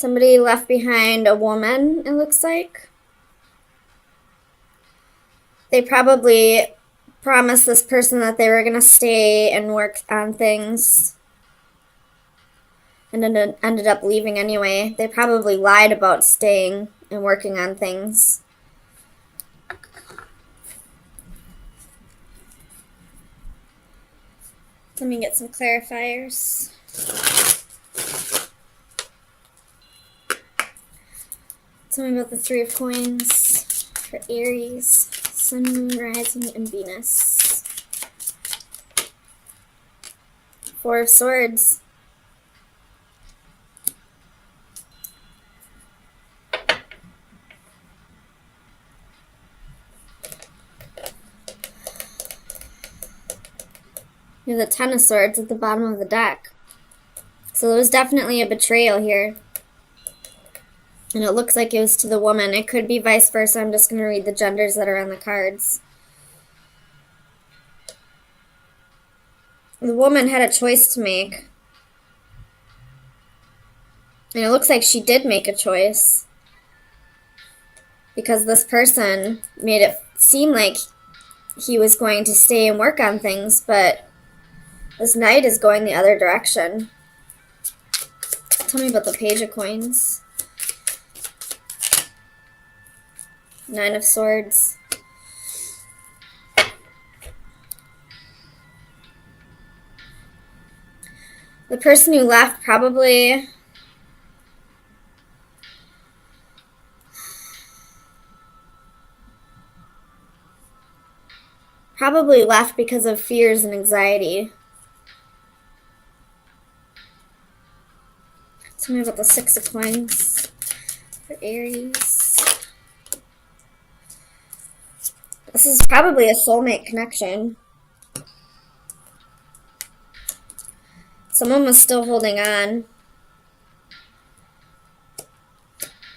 Somebody left behind a woman, it looks like. They probably promised this person that they were going to stay and work on things, and then ended up leaving anyway. They probably lied about staying and working on things. Let me get some clarifiers. Tell me about the Three of Coins for Aries, Sun, Moon, Rising, and Venus. Four of Swords. You have the Ten of Swords at the bottom of the deck. So there was definitely a betrayal here. And it looks like it was to the woman. It could be vice versa. I'm just going to read the genders that are on the cards. The woman had a choice to make. And it looks like she did make a choice. Because this person made it seem like he was going to stay and work on things, but this Knight is going the other direction. Tell me about the Page of Coins. Nine of Swords. The person who left probably left because of fears and anxiety. Tell me about the Six of Coins for Aries. This is probably a soulmate connection. Someone was still holding on,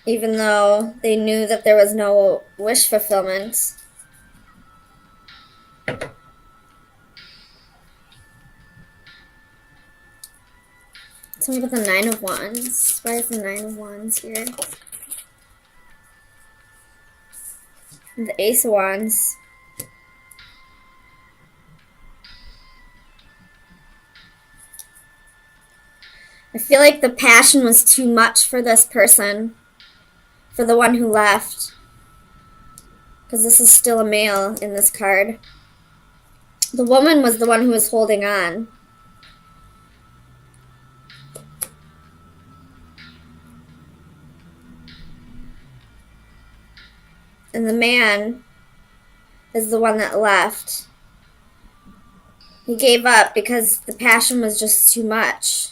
even though they knew that there was no wish fulfillment. Tell me about the Nine of Wands. Why is the Nine of Wands here? And the Ace of Wands. I feel like the passion was too much for this person, for the one who left. Because this is still a male in this card. The woman was the one who was holding on. And the man is the one that left. He gave up because the passion was just too much.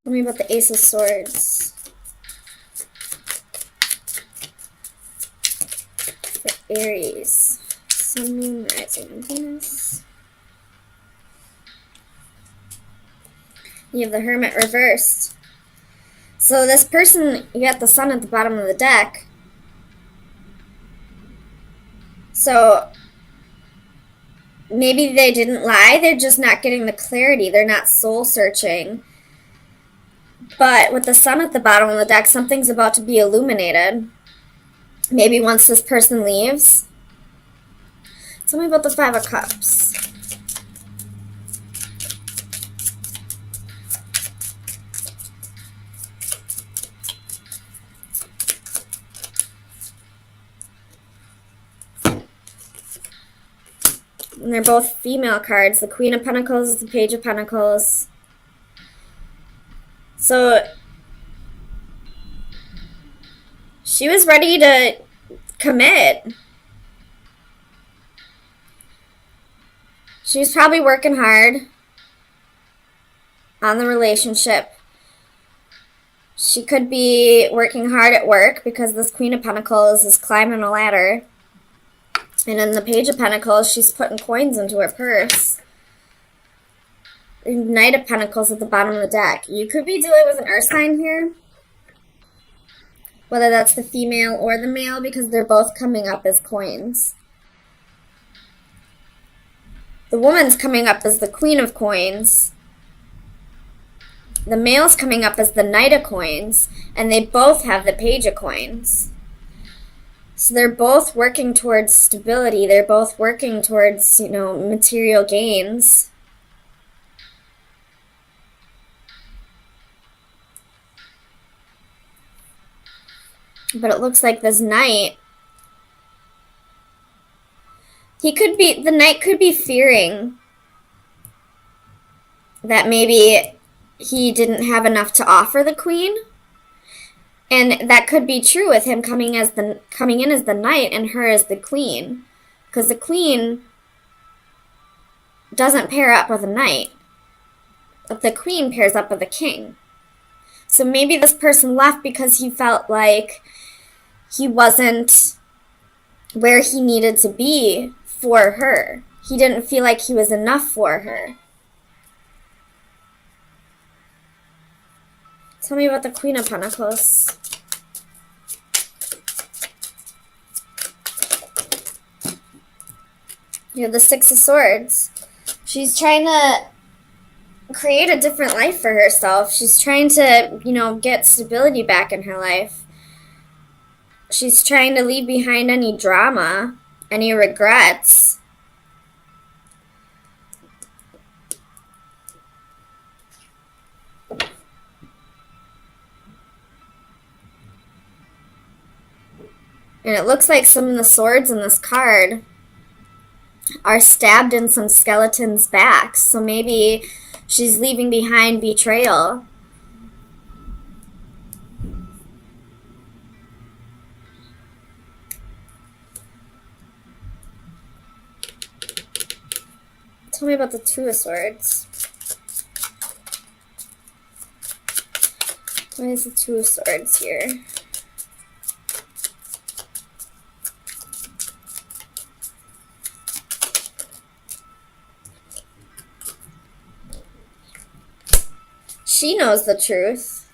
Tell me about the Ace of Swords. For Aries. Sun, Moon, Rising, and Venus. You have the Hermit reversed. So this person, you got the Sun at the bottom of the deck. So maybe they didn't lie, they're just not getting the clarity. They're not soul searching. But with the Sun at the bottom of the deck, something's about to be illuminated. Maybe once this person leaves. Tell me about the Five of Cups. And they're both female cards. The Queen of Pentacles, the Page of Pentacles. So she was ready to commit. She was probably working hard on the relationship. She could be working hard at work because this Queen of Pentacles is climbing a ladder. And in the Page of Pentacles, she's putting coins into her purse. Knight of Pentacles at the bottom of the deck. You could be dealing with an earth sign here. Whether that's the female or the male, because they're both coming up as coins. The woman's coming up as the Queen of Coins. The male's coming up as the Knight of Coins, and they both have the Page of Coins. So they're both working towards stability. They're both working towards, material gains. But it looks like this Knight, the Knight could be fearing that maybe he didn't have enough to offer the Queen. And that could be true with him coming in as the Knight and her as the Queen. Because the Queen doesn't pair up with a Knight. But the Queen pairs up with a King. So maybe this person left because he felt like he wasn't where he needed to be for her. He didn't feel like he was enough for her. Tell me about the Queen of Pentacles. You have the Six of Swords. She's trying to create a different life for herself. She's trying to, get stability back in her life. She's trying to leave behind any drama, any regrets. And it looks like some of the swords in this card are stabbed in some skeletons' backs. So maybe she's leaving behind betrayal. Tell me about the Two of Swords. Why is the Two of Swords here? She knows the truth.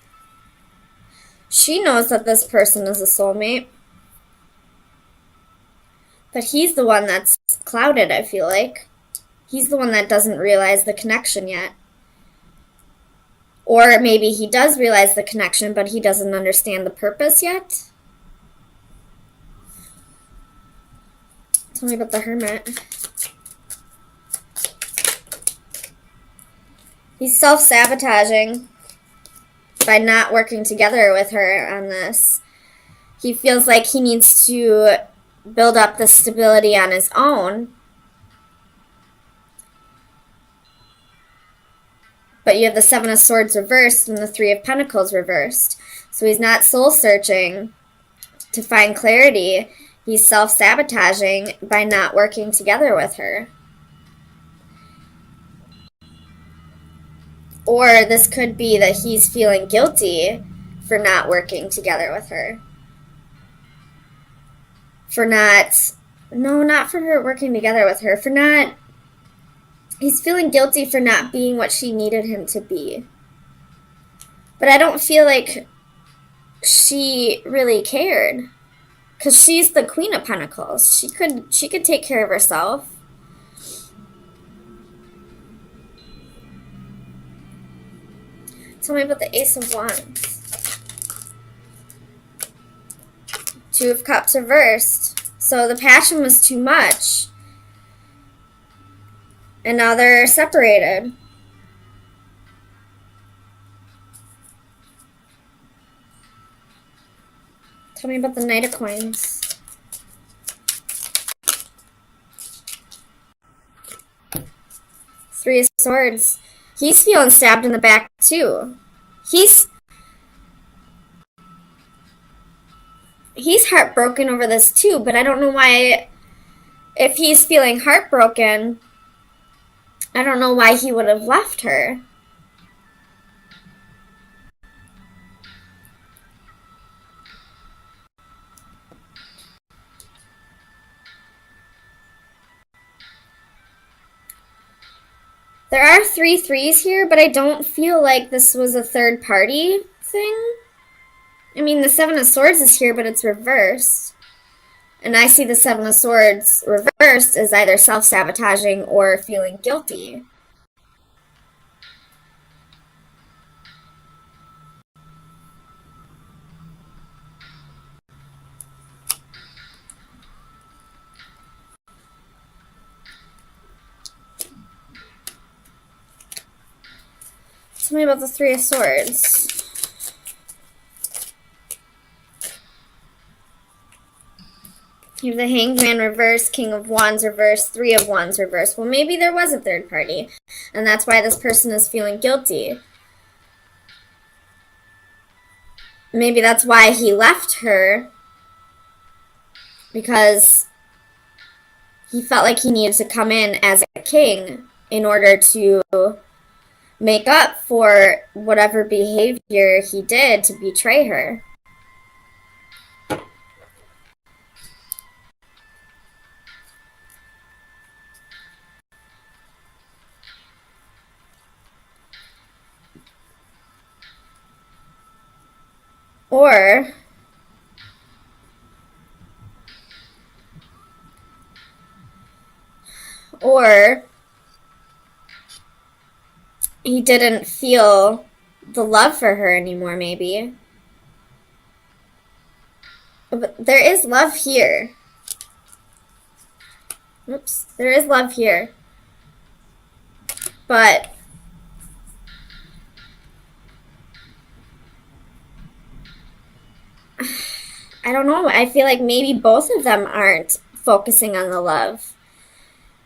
She knows that this person is a soulmate. But he's the one that's clouded, I feel like. He's the one that doesn't realize the connection yet. Or maybe he does realize the connection, but he doesn't understand the purpose yet. Tell me about the Hermit. He's self-sabotaging by not working together with her on this. He feels like he needs to build up the stability on his own. But you have the Seven of Swords reversed and the Three of Pentacles reversed. So he's not soul-searching to find clarity. He's self-sabotaging by not working together with her. Or this could be that he's feeling guilty for not working together with her. Not for her working together with her. He's feeling guilty for not being what she needed him to be. But I don't feel like she really cared. Because she's the Queen of Pentacles. She could take care of herself. Tell me about the Ace of Wands. Two of Cups reversed. So the passion was too much. And now they're separated. Tell me about the Knight of Coins. Three of Swords. He's feeling stabbed in the back too. He's heartbroken over this too, but I don't know why. If he's feeling heartbroken, I don't know why he would have left her. There are 3 threes here, but I don't feel like this was a third party thing. I mean, the Seven of Swords is here, but it's reversed. And I see the Seven of Swords reversed as either self-sabotaging or feeling guilty. Tell me about the Three of Swords. You have the Hanged Man reverse, King of Wands reverse, Three of Wands reverse. Well, maybe there was a third party, and that's why this person is feeling guilty. Maybe that's why he left her, because he felt like he needed to come in as a king in order to make up for whatever behavior he did to betray her. Or he didn't feel the love for her anymore, maybe. But there is love here. Oops, there is love here. But I don't know. I feel like maybe both of them aren't focusing on the love.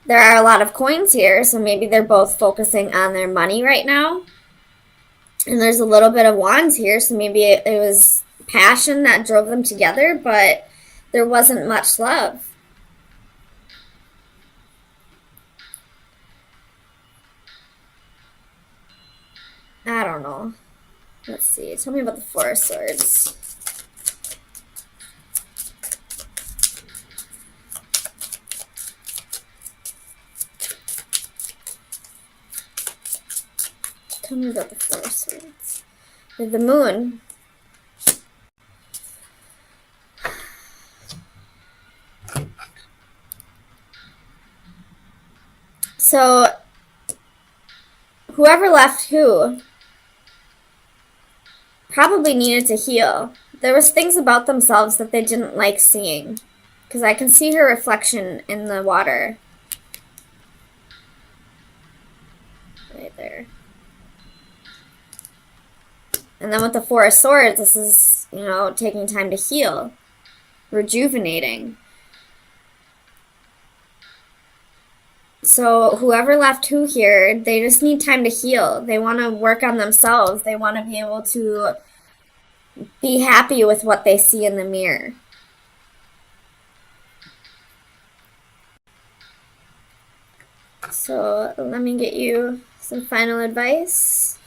There are a lot of coins here, so maybe they're both focusing on their money right now. And there's a little bit of wands here, so maybe it was passion that drove them together, but there wasn't much love. I don't know. Let's see. Tell me about the Four of Swords. Tell me about the Four of Swords. With the Moon. So, whoever left who probably needed to heal. There was things about themselves that they didn't like seeing. Because I can see her reflection in the water. Right there. And then with the Four of Swords, this is, you know, taking time to heal. Rejuvenating. So whoever left who here, they just need time to heal. They want to work on themselves. They want to be able to be happy with what they see in the mirror. So let me get you some final advice.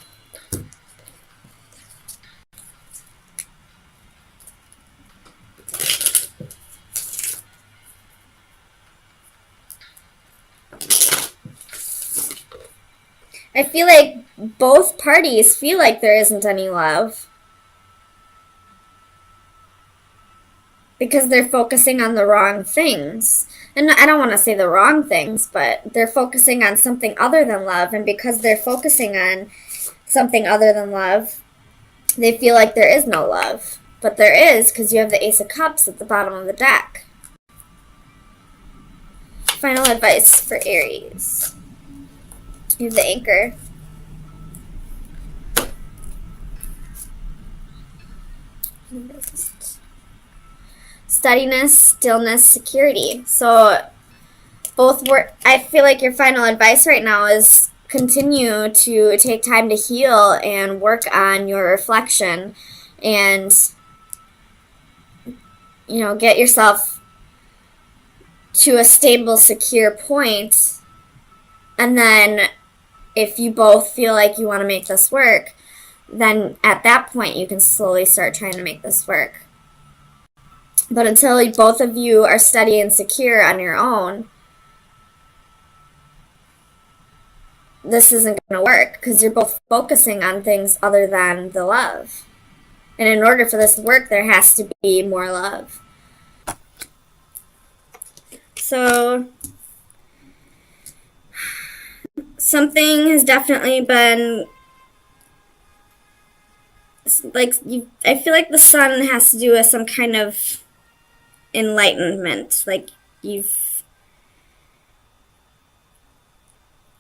I feel like both parties feel like there isn't any love. Because they're focusing on the wrong things. And I don't want to say the wrong things, but they're focusing on something other than love. And because they're focusing on something other than love, they feel like there is no love. But there is, because you have the Ace of Cups at the bottom of the deck. Final advice for Aries. You have the Anchor. Steadiness, stillness, security. So both work. I feel like your final advice right now is continue to take time to heal and work on your reflection and, you know, get yourself to a stable, secure point. And then if you both feel like you want to make this work, then at that point you can slowly start trying to make this work. But until both of you are steady and secure on your own, this isn't going to work because you're both focusing on things other than the love. And in order for this to work, there has to be more love. So something has definitely been like I feel like the sun has to do with some kind of enlightenment. Like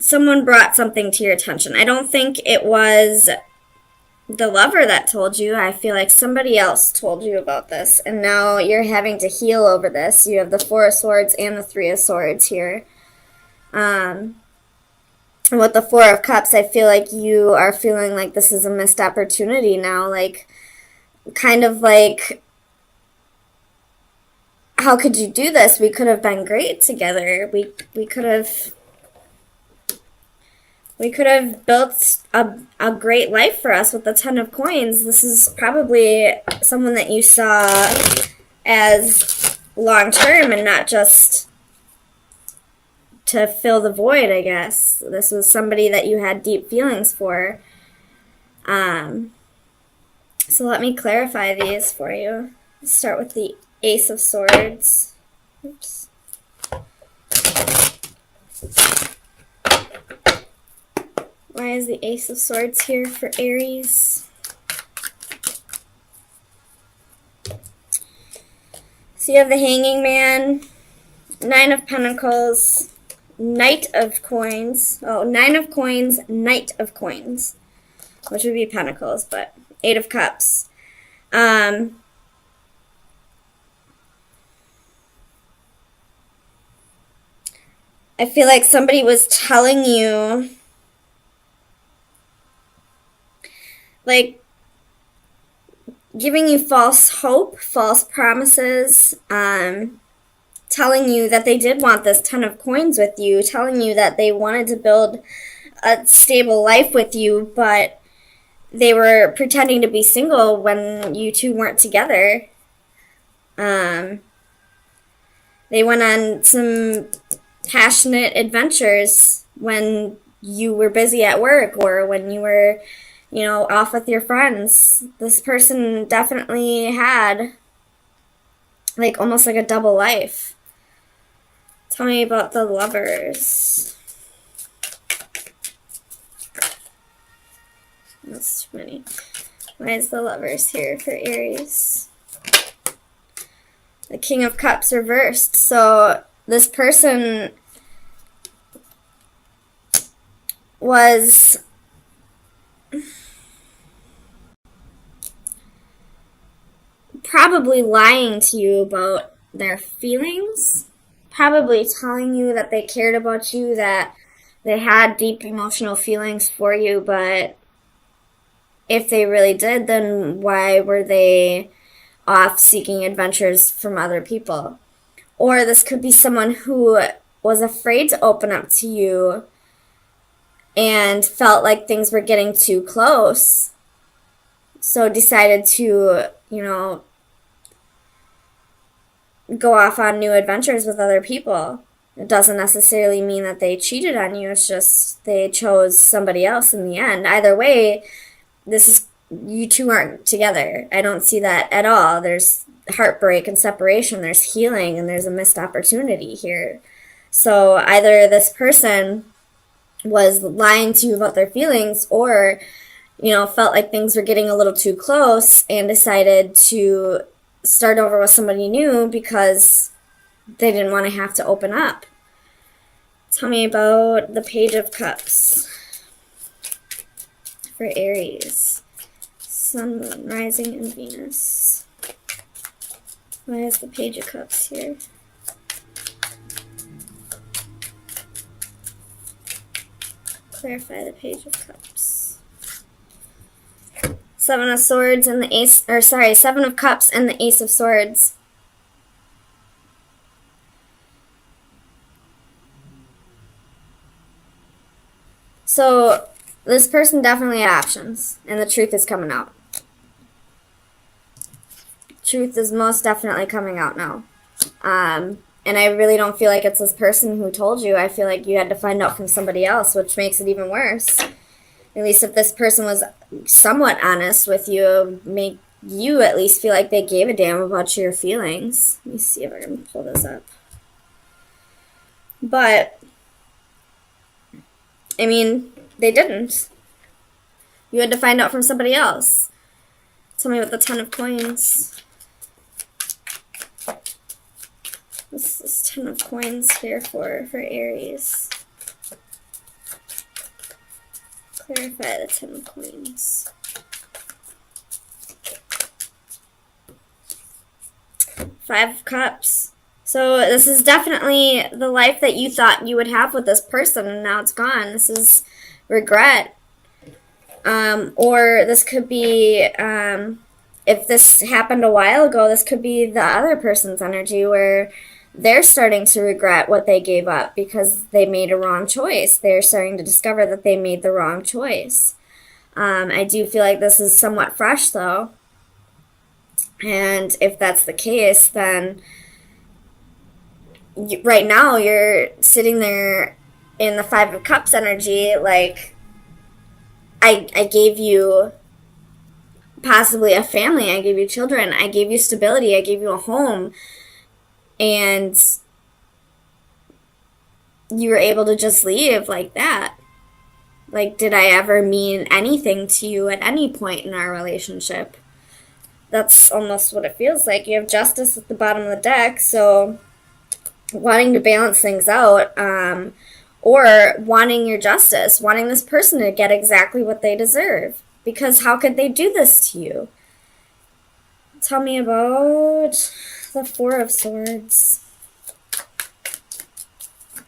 someone brought something to your attention. I don't think it was the lover that told you. I feel like somebody else told you about this, and now you're having to heal over this. You have the Four of Swords and the Three of Swords here. And with the Four of Cups, I feel like you are feeling like this is a missed opportunity now. Like, kind of like, how could you do this? We could have been great together. We could have built a great life for us with the Ten of Coins. This is probably someone that you saw as long-term and not just to fill the void, I guess. This was somebody that you had deep feelings for. So let me clarify these for you. Let's start with the Ace of Swords. Oops. Why is the Ace of Swords here for Aries? So you have the Hanging Man, Nine of Pentacles, Knight of Coins. Oh, Nine of Coins, Knight of Coins, which would be Pentacles, but Eight of Cups. I feel like somebody was telling you, like, giving you false hope, false promises, telling you that they did want this Ten of Coins with you, telling you that they wanted to build a stable life with you, but they were pretending to be single when you two weren't together. They went on some passionate adventures when you were busy at work or when you were, you know, off with your friends. This person definitely had, like, almost like a double life. Tell me about the Lovers. That's too many. Why is the Lovers here for Aries? The King of Cups reversed. So this person was probably lying to you about their feelings, probably telling you that they cared about you, that they had deep emotional feelings for you, but if they really did, then why were they off seeking adventures from other people? Or this could be someone who was afraid to open up to you and felt like things were getting too close, so decided to, you know, go off on new adventures with other people. It doesn't necessarily mean that they cheated on you. It's just they chose somebody else in the end. Either way, this is, you two aren't together. I don't see that at all. There's heartbreak and separation. There's healing, and there's a missed opportunity here. So either this person was lying to you about their feelings, or, you know, felt like things were getting a little too close and decided to start over with somebody new because they didn't want to have to open up. Tell me about the Page of Cups for Aries. Sun, Moon, Rising, and Venus. Why is the Page of Cups here? Clarify the Page of Cups. Seven of Swords and the Ace, or sorry, Seven of Cups and the Ace of Swords. So this person definitely had options, and the truth is coming out. Truth is most definitely coming out now. And I really don't feel like it's this person who told you. I feel like you had to find out from somebody else, which makes it even worse. At least if this person was somewhat honest with you, make you at least feel like they gave a damn about your feelings. Let me see if I can pull this up. But, I mean, they didn't. You had to find out from somebody else. Tell me what the Ten of Coins. What's this Ten of Coins here for Aries? Clarify the 10 of Coins. Five of Cups. So this is definitely the life that you thought you would have with this person, and now it's gone. This is regret. Or this could be, if this happened a while ago, this could be the other person's energy where they're starting to regret what they gave up because they made a wrong choice. They're starting to discover that they made the wrong choice. I do feel like this is somewhat fresh, though. And if that's the case, then right now you're sitting there in the Five of Cups energy, like, I gave you possibly a family, I gave you children, I gave you stability, I gave you a home, and you were able to just leave like that. Like, did I ever mean anything to you at any point in our relationship? That's almost what it feels like. You have Justice at the bottom of the deck, so wanting to balance things out, or wanting your justice, wanting this person to get exactly what they deserve. Because how could they do this to you? Tell me about the Four of Swords.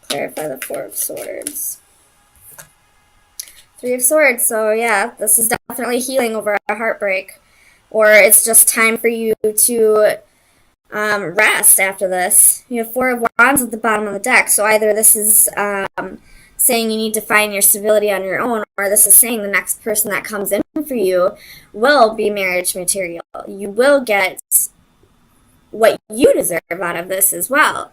Clarify the Four of Swords. Three of Swords. So yeah, this is definitely healing over a heartbreak. Or it's just time for you to rest after this. You have Four of Wands at the bottom of the deck. So either this is saying you need to find your stability on your own, or this is saying the next person that comes in for you will be marriage material. You will get what you deserve out of this as well.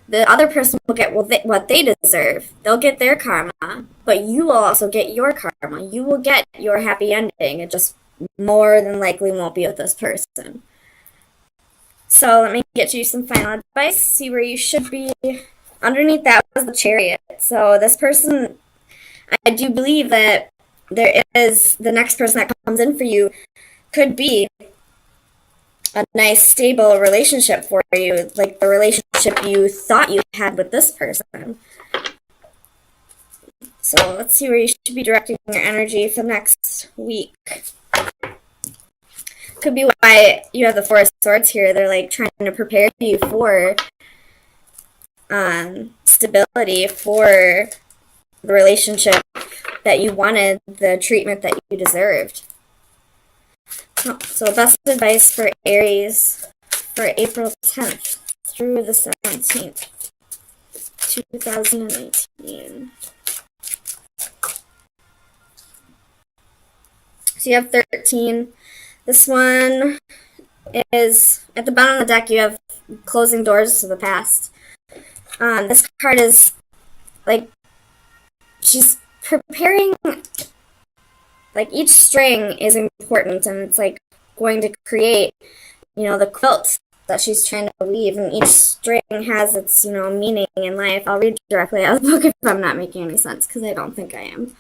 The other person will get what they deserve. They'll get their karma, but you will also get your karma. You will get your happy ending. It just more than likely won't be with this person. So let me get you some final advice. See where you should be. Underneath that was the Chariot. So this person, I do believe that there is the next person that comes in for you could be a nice, stable relationship for you, like the relationship you thought you had with this person. So let's see where you should be directing your energy for the next week. Could be why you have the Four of Swords here. They're like trying to prepare you for stability, for the relationship that you wanted, the treatment that you deserved. So best advice for Aries for April 10th through the 17th, 2019. So you have 13. This one is, at the bottom of the deck, you have closing doors to the past. This card is, like, she's preparing, like, each string is important, and it's, like, going to create, the quilt that she's trying to weave, and each string has its, meaning in life. I'll read directly out of the book if I'm not making any sense, because I don't think I am.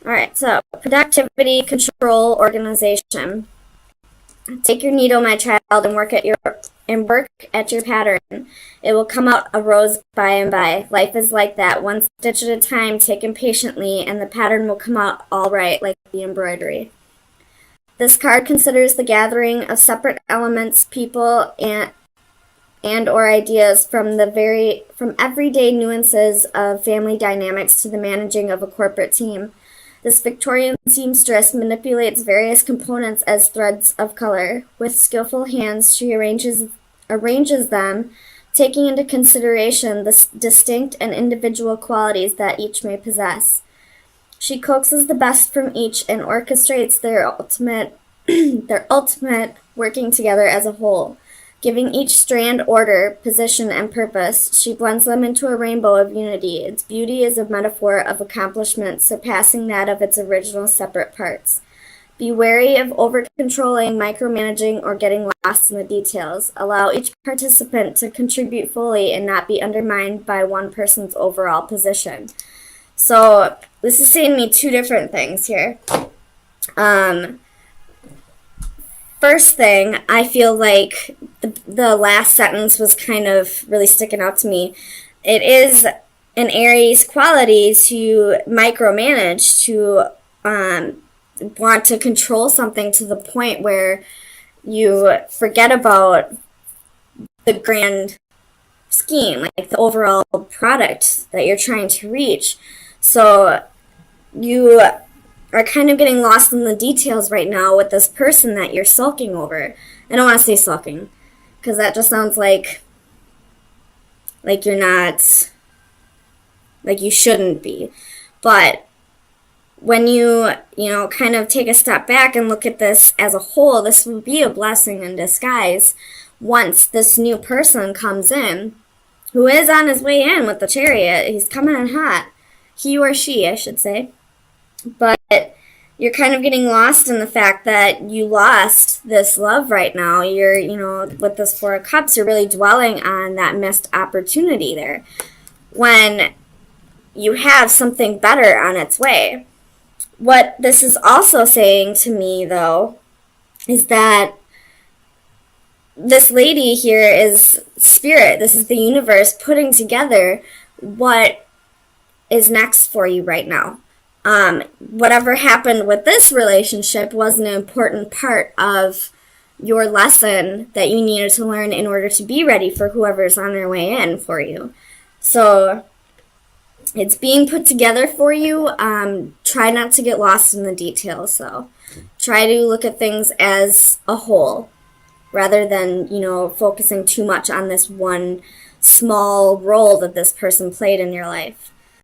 Alright, so productivity, control, organization. Take your needle, my child, and work at your pattern. It will come out a rose by and by. Life is like that, one stitch at a time, taken patiently, and the pattern will come out all right, like the embroidery. This card considers the gathering of separate elements, people, and or ideas from everyday nuances of family dynamics to the managing of a corporate team. This Victorian seamstress manipulates various components as threads of color. With skillful hands, she arranges them, taking into consideration the distinct and individual qualities that each may possess. She coaxes the best from each and orchestrates their ultimate working together as a whole. Giving each strand order, position, and purpose, she blends them into a rainbow of unity. Its beauty is a metaphor of accomplishment surpassing that of its original separate parts. Be wary of over-controlling, micromanaging, or getting lost in the details. Allow each participant to contribute fully and not be undermined by one person's overall position. So this is saying me two different things here. First thing, I feel like the last sentence was kind of really sticking out to me. It is an Aries quality to micromanage, to want to control something to the point where you forget about the grand scheme, like the overall product that you're trying to reach. So you are kind of getting lost in the details right now with this person that you're sulking over. I don't want to say sulking, because that just sounds like you're not, like you shouldn't be. But when you kind of take a step back and look at this as a whole, this will be a blessing in disguise once this new person comes in, who is on his way in with the Chariot. He's coming in hot. He or she, I should say. But you're kind of getting lost in the fact that you lost this love right now. You're, with this Four of Cups, you're really dwelling on that missed opportunity there, when you have something better on its way. What this is also saying to me, though, is that this lady here is spirit. This is the universe putting together what is next for you right now. Whatever happened with this relationship was an important part of your lesson that you needed to learn in order to be ready for whoever's on their way in for you. So it's being put together for you. Try not to get lost in the details, though. Try to look at things as a whole, rather than, focusing too much on this one small role that this person played in your life.